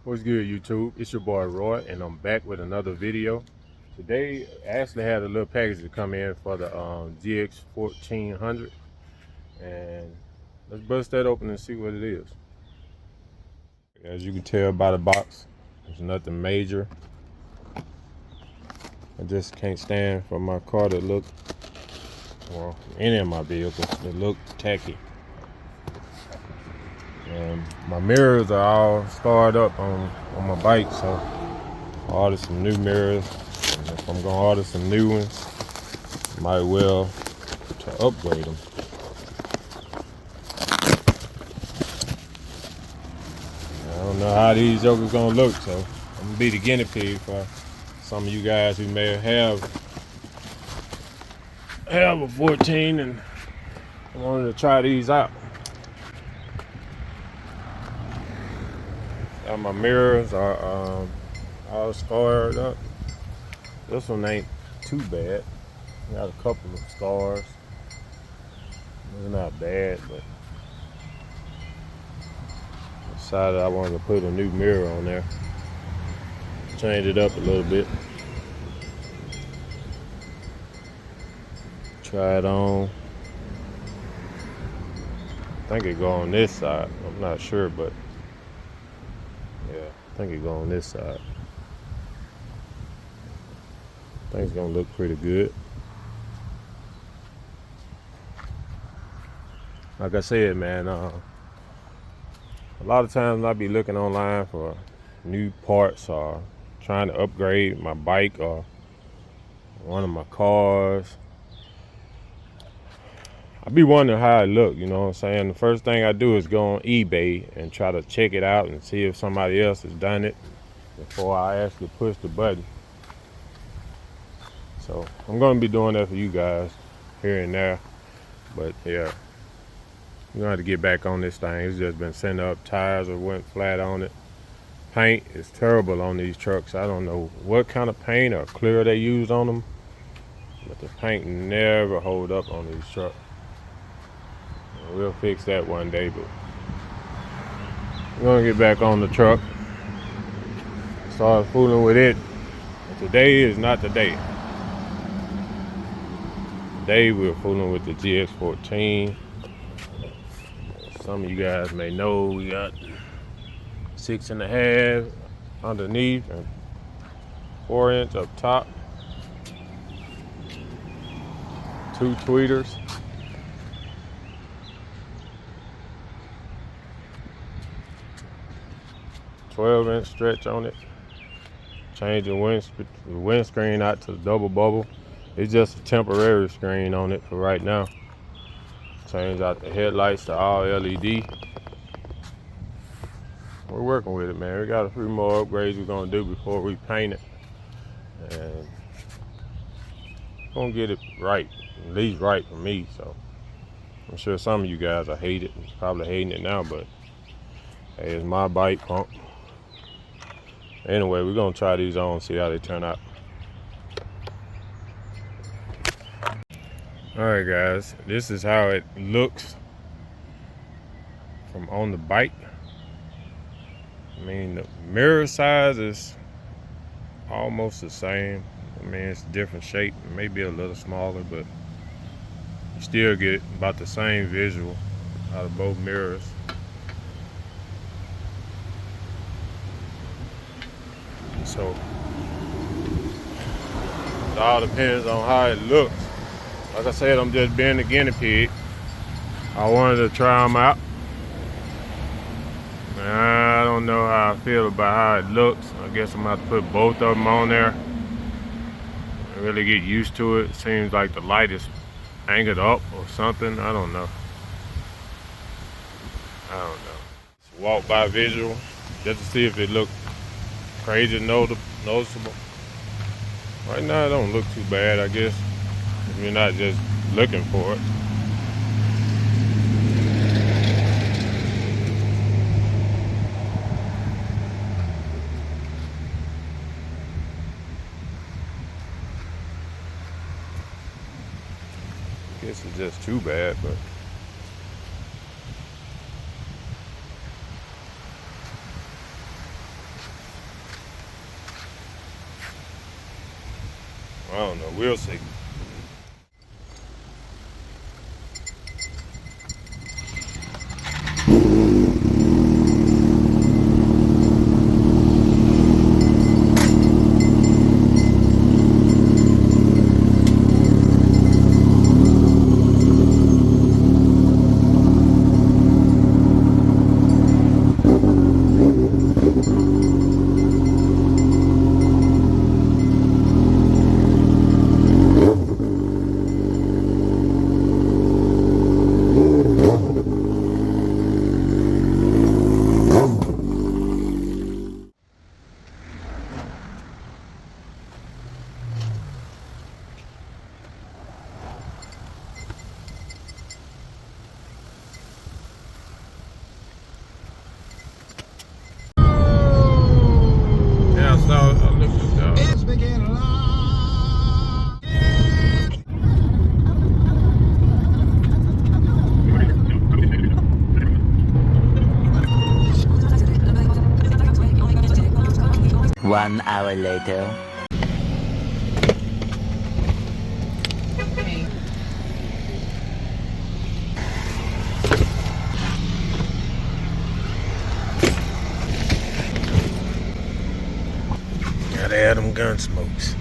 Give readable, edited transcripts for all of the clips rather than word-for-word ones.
What's good, YouTube? It's your boy Roy, and I'm back with another video. Today, I actually had a little package to come in for the ZX14 and let's bust that open and see what it is. As you can tell by the box, there's nothing major. I just can't stand for my car to look, well, any of my vehicles that look tacky. And my mirrors are all scarred up on my bike, so I ordered some new mirrors. And if I'm gonna order some new ones, might well to upgrade them. I don't know how these jokers gonna look, so I'm gonna be the guinea pig for some of you guys who may have a 14 and wanted to try these out. My mirrors are all scarred up. This one ain't too bad. Got a couple of scars. It's not bad, but I decided I wanted to put a new mirror on there. Change it up a little bit. Try it on. I think it go on this side. I'm not sure, but yeah, I think it go on this side. I think it's gonna look pretty good. Like I said, man, a lot of times I be looking online for new parts or trying to upgrade my bike or one of my cars. I be wondering how it look, you know what I'm saying? The first thing I do is go on eBay and try to check it out and see if somebody else has done it before I actually push the button. So I'm gonna be doing that for you guys here and there. But yeah, we're gonna have to get back on this thing. It's just been sent up, tires have went flat on it. Paint is terrible on these trucks. I don't know what kind of paint or clear they use on them, but the paint never hold up on these trucks. We'll fix that one day, but we're gonna get back on the truck, start fooling with it. But today is not the day. Today we're fooling with the ZX14. Some of you guys may know we got 6.5 underneath and 4-inch up top. 2 tweeters. 12-inch stretch on it. Changing the windscreen out to the double bubble. It's just a temporary screen on it for right now. Change out the headlights to all LED. We're working with it, man. We got a few more upgrades we're gonna do before we paint it, and we're gonna get it right, at least right for me. So I'm sure some of you guys are probably hating it now, but hey, it's my bike, punk. Anyway, we're gonna try these on, see how they turn out. Alright guys, this is how it looks from on the bike. I mean, the mirror size is almost the same. I mean, it's different shape, maybe a little smaller, but you still get about the same visual out of both mirrors. So it all depends on how it looks. Like I said, I'm just being a guinea pig. I wanted to try them out. I don't know how I feel about how it looks. I guess I'm gonna have to put both of them on there and really get used to it. It seems like the light is angled up or something. I don't know. Just walk by visual just to see if it looks crazy noticeable. Right now it don't look too bad, I guess, if you're not just looking for it. I guess it's just too bad, but I don't know. We'll see. One hour later. Gotta add them gun smokes.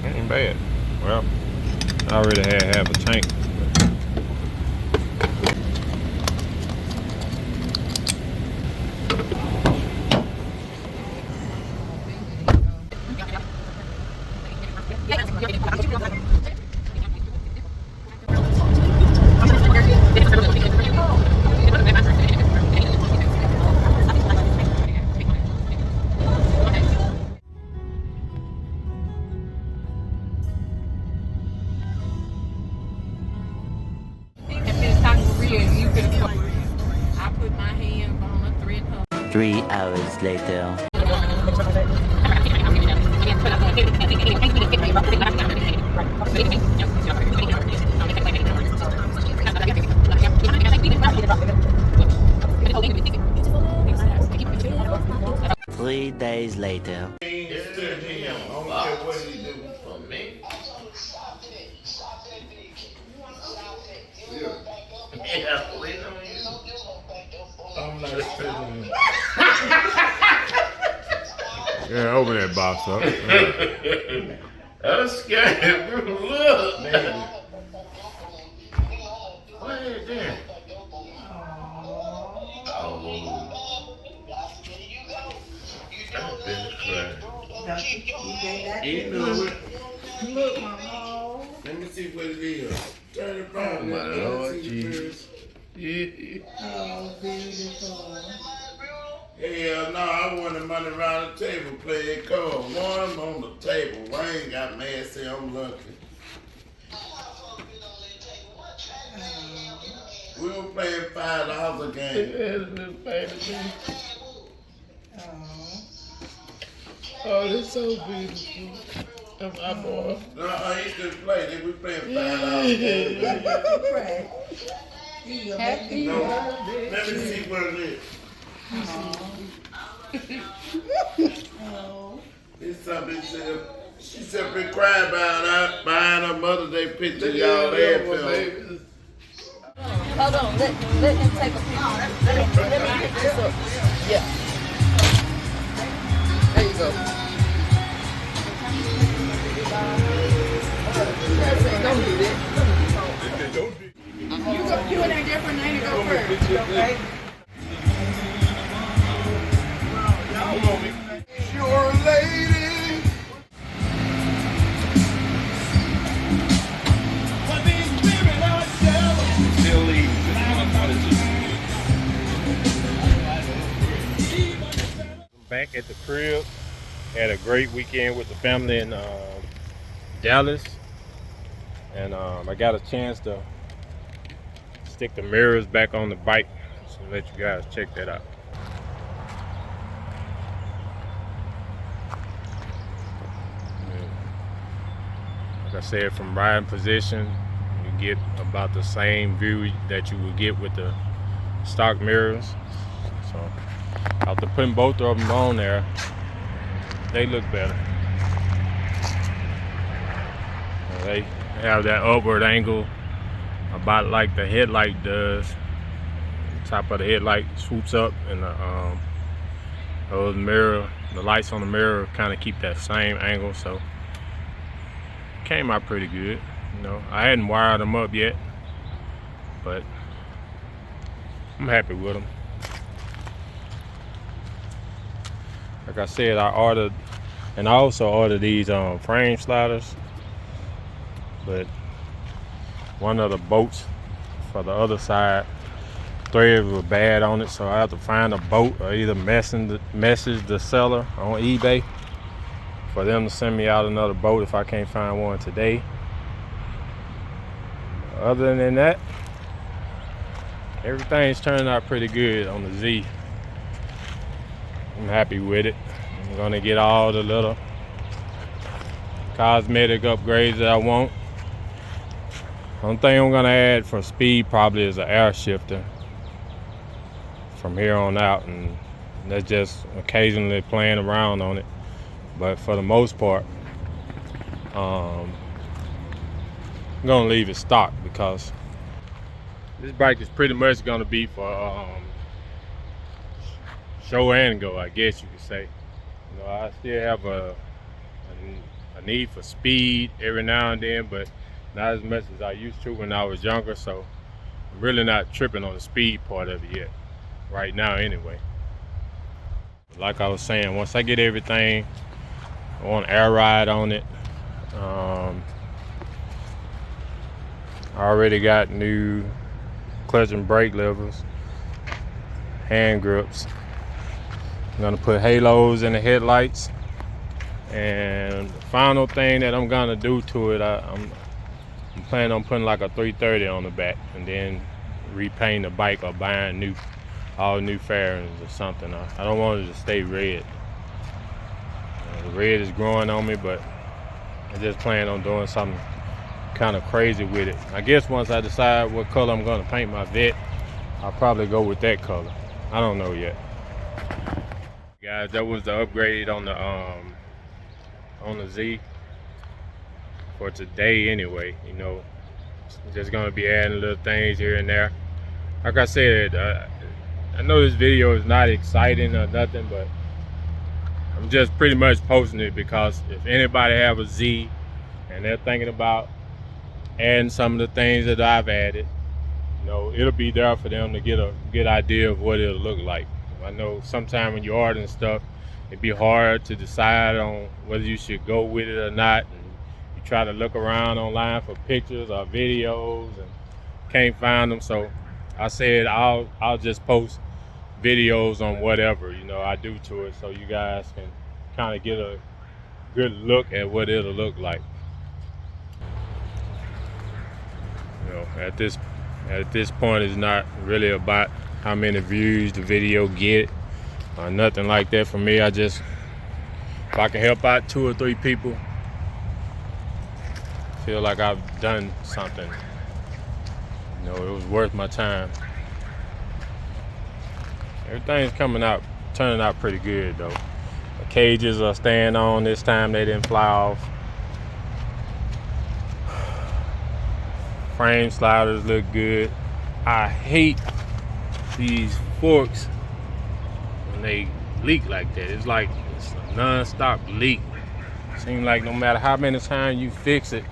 Ain't bad. Well, I already had half a tank. I put my hands on a thread. 3 hours later. 3 days later. Yeah, open that box up. I'm scared, bro. Look, baby. What is that? Oh. I've been crying. You know it. Look, Mama. Let me see what it is. Turn it around. Oh, my Lord Jesus. Yeah. Oh, beautiful. Hell no, I want the money around the table playing cards. One on the table. Wayne got mad, say I'm lucky. We were playing $5 a game. Oh, that's so beautiful. I bought. No, I used to play. They were playing $5 a game. Happy No, birthday. let me see what it is. It's something she said been crying behind her Mother's Day picture y'all laughing. Hold on, let him take a picture. Let me pick this up. Yeah. There you go. Don't do that. You and that different name to go first. Okay. Your lady. Back at the crib, had a great weekend with the family in Dallas, and I got a chance to stick the mirrors back on the bike, so let you guys check that out. Like I said, from riding position, you get about the same view that you would get with the stock mirrors. So after putting both of them on there, they look better. They have that upward angle about like the headlight does. The top of the headlight swoops up, and the lights on the mirror kind of keep that same angle. So came out pretty good. You know, I hadn't wired them up yet, but I'm happy with them. Like I said, I also ordered these frame sliders, but one of the bolts for the other side threads were bad on it, so I have to find a bolt or either message the seller on eBay for them to send me out another bolt if I can't find one today. Other than that, everything's turning out pretty good on the Z. I'm happy with it. I'm gonna get all the little cosmetic upgrades that I want. Only thing I'm gonna add for speed probably is an air shifter from here on out, and that's just occasionally playing around on it. But for the most part, I'm gonna leave it stock because this bike is pretty much gonna be for show and go, I guess you could say. You know, I still have a need for speed every now and then, but not as much as I used to when I was younger. So I'm really not tripping on the speed part of it yet, right now anyway. But like I was saying, once I get everything, I want air ride on it. I already got new clutch and brake levers, hand grips. I'm gonna put halos in the headlights, and the final thing that I'm gonna do to it, I'm planning on putting like a 330 on the back, and then repaint the bike or buying all new fairings or something. I don't want it to stay red. The red is growing on me, but I just plan on doing something kind of crazy with it. I guess once I decide what color I'm gonna paint my Vet, I'll probably go with that color. I don't know yet. Guys, that was the upgrade on the Z for today anyway. You know, just gonna be adding little things here and there. Like I said, I know this video is not exciting or nothing, but I'm just pretty much posting it because if anybody have a Z and they're thinking about adding some of the things that I've added, you know, it'll be there for them to get a good idea of what it'll look like. I know sometimes when you're ordering stuff, it'd be hard to decide on whether you should go with it or not. And you try to look around online for pictures or videos and can't find them. So I said I'll just post videos on whatever, you know, I do to it, so you guys can kind of get a good look at what it'll look like. You know, at this point, it's not really about how many views the video get or nothing like that. For me, if I can help out 2 or 3 people, feel like I've done something. You know, it was worth my time. Everything's turning out pretty good though. The cages are staying on this time, they didn't fly off. Frame sliders look good. I hate these forks when they leak like that. It's like it's a non-stop leak. Seems like no matter how many times you fix it,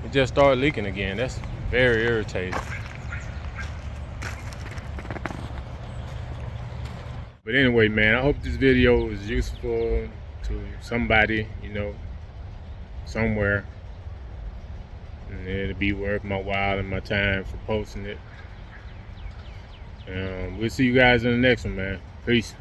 it just starts leaking again. That's very irritating. But anyway, man, I hope this video was useful to somebody, you know, somewhere. And it'll be worth my while and my time for posting it. We'll see you guys in the next one, man. Peace.